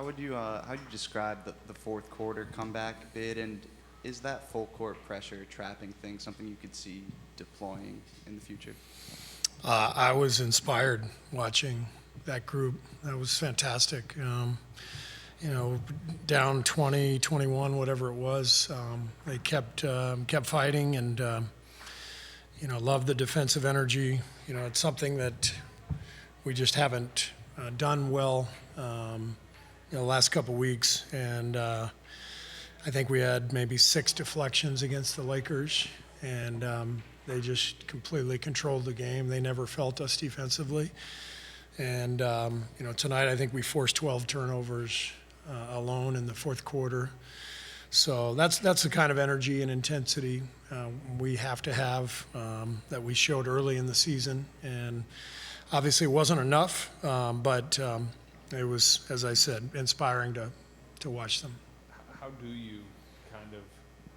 how would you describe the fourth quarter comeback bid, and is that full court pressure trapping thing something you could see deploying in the future? I was inspired watching that group. That was fantastic. Down 20, 21, whatever it was, they kept fighting and loved the defensive energy. It's something that we just haven't done well the last couple weeks, and I think we had maybe 6 deflections against the Lakers, and they just completely controlled the game. They never felt us defensively, and tonight I think we forced 12 turnovers alone in the fourth quarter. So that's the kind of energy and intensity we have to have that we showed early in the season, and obviously it wasn't enough, but it was, as I said, inspiring to watch them. How do you kind of,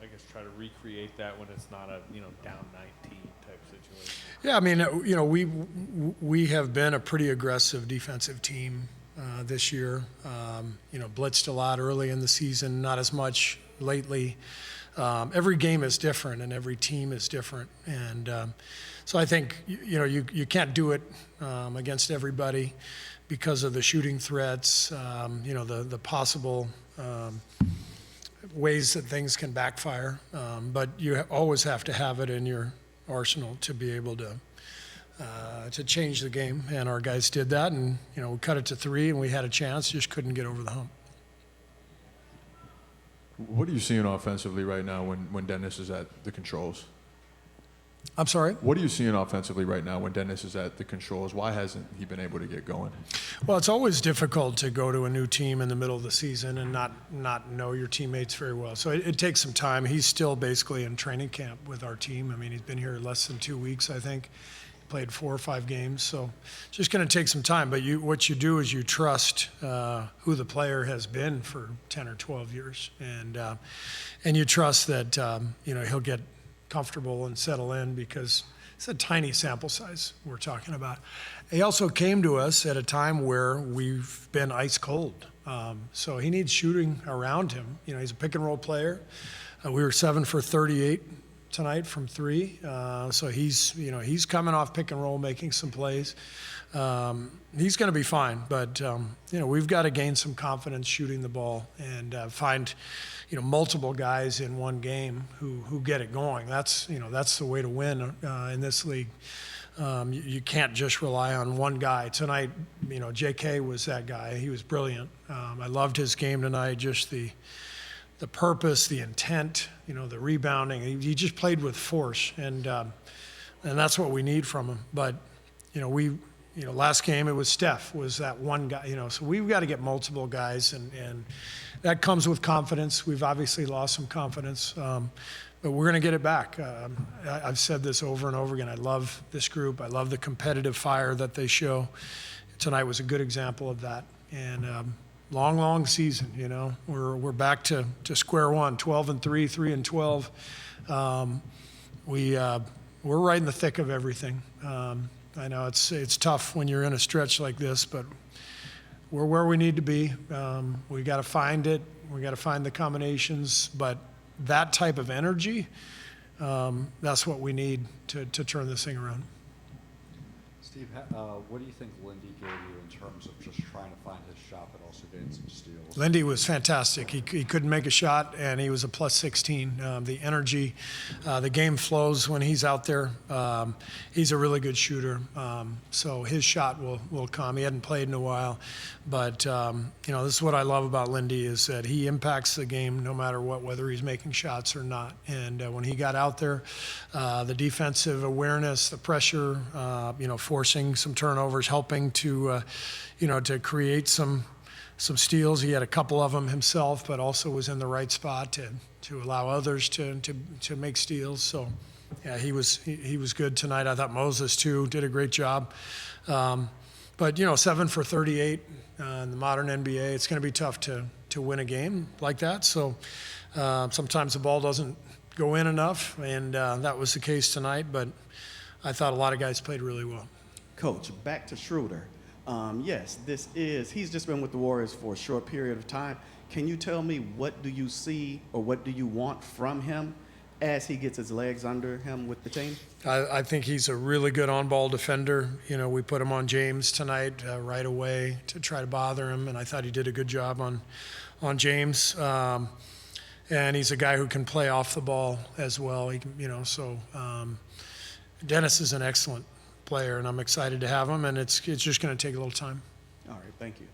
I guess, try to recreate that when it's not a down 19 type situation? Yeah, I mean, we have been a pretty aggressive defensive team this year. Blitzed a lot early in the season, not as much lately. Every game is different and every team is different, and so I think you can't do it against everybody because of the shooting threats, the possible ways that things can backfire. But you always have to have it in your arsenal to be able to change the game, and our guys did that, and we cut it to 3, and we had a chance, just couldn't get over the hump. What are you seeing offensively right now when Dennis is at the controls? I'm sorry? What are you seeing offensively right now when Dennis is at the controls? Why hasn't he been able to get going? Well, it's always difficult to go to a new team in the middle of the season and not know your teammates very well. So it takes some time. He's still basically in training camp with our team. I mean, he's been here less than 2 weeks, I think. Played 4 or 5 games, so it's just going to take some time. But what you do is you trust who the player has been for 10 or 12 years, and you trust that he'll get comfortable and settle in, because it's a tiny sample size we're talking about. He also came to us at a time where we've been ice cold, so he needs shooting around him. He's a pick and roll player. We were 7 for 38 tonight from 3, so he's coming off pick and roll, making some plays. He's going to be fine, but we've got to gain some confidence shooting the ball and find multiple guys in one game who get it going. That's the way to win in this league. You can't just rely on one guy. Tonight, J.K. was that guy. He was brilliant. I loved his game tonight. Just the purpose, the intent, the rebounding. He just played with force, and that's what we need from him. But last game it was Steph was that one guy. So we've got to get multiple guys, and that comes with confidence. We've obviously lost some confidence, but we're going to get it back. I've said this over and over again. I love this group. I love the competitive fire that they show. Tonight was a good example of that, and. Long season, We're back to square one, 12-3, 3-12. We're right in the thick of everything. I know it's tough when you're in a stretch like this, but we're where we need to be. We got to find it. We got to find the combinations. But that type of energy, that's what we need to turn this thing around. Steve, what do you think Lindy gave you in terms of just trying to find his shot, but also getting some steals? Lindy was fantastic. He couldn't make a shot, and he was a plus 16. The energy, the game flows when he's out there. He's a really good shooter, so his shot will come. He hadn't played in a while, but this is what I love about Lindy, is that he impacts the game no matter what, whether he's making shots or not. And when he got out there, the defensive awareness, the pressure, forcing some turnovers, helping to create some steals. He had a couple of them himself, but also was in the right spot to allow others to make steals. So, yeah, he was good tonight. I thought Moses too did a great job. But 7 for 38 in the modern NBA, it's going to be tough to win a game like that. So sometimes the ball doesn't go in enough, and that was the case tonight. But I thought a lot of guys played really well. Coach, back to Schroder. Yes, he's just been with the Warriors for a short period of time. Can you tell me what do you see or what do you want from him as he gets his legs under him with the team? I think he's a really good on-ball defender. You know, we put him on James tonight right away to try to bother him, and I thought he did a good job on James. And he's a guy who can play off the ball as well. Dennis is an excellent player, and I'm excited to have him, and it's just going to take a little time. All right, thank you.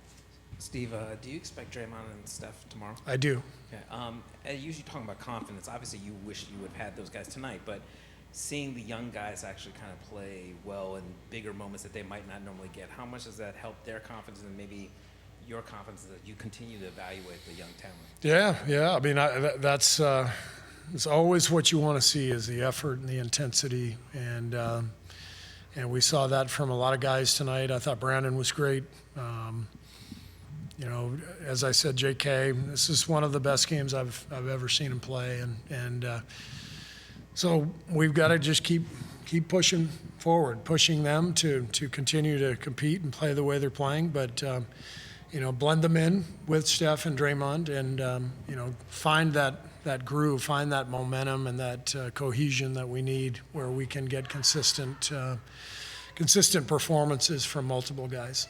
Steve, do you expect Draymond and Steph tomorrow? I do. Okay. Usually talking about confidence, obviously you wish you would have had those guys tonight, but seeing the young guys actually kind of play well in bigger moments that they might not normally get, how much does that help their confidence and maybe your confidence that you continue to evaluate the young talent? Yeah. I mean, that's it's always what you want to see is the effort and the intensity, and we saw that from a lot of guys tonight. I thought Brandon was great. As I said, J.K., this is one of the best games I've ever seen him play, and so we've got to just keep pushing forward, pushing them to continue to compete and play the way they're playing, but blend them in with Steph and Draymond, and find that groove, find that momentum and that cohesion that we need, where we can get consistent performances from multiple guys.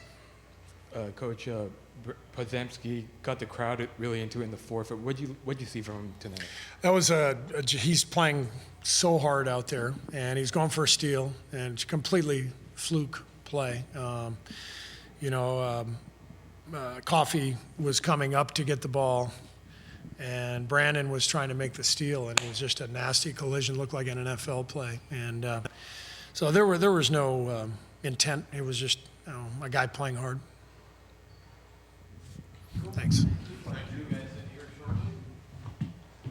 Coach, Podziemski got the crowd really into it in the fourth. What'd you see from him tonight? That was he's playing so hard out there, and he's going for a steal, and it's completely fluke play. Coffee was coming up to get the ball, and Brandon was trying to make the steal, and it was just a nasty collision, looked like an NFL play. And so there was no intent. It was just a guy playing hard. Thanks.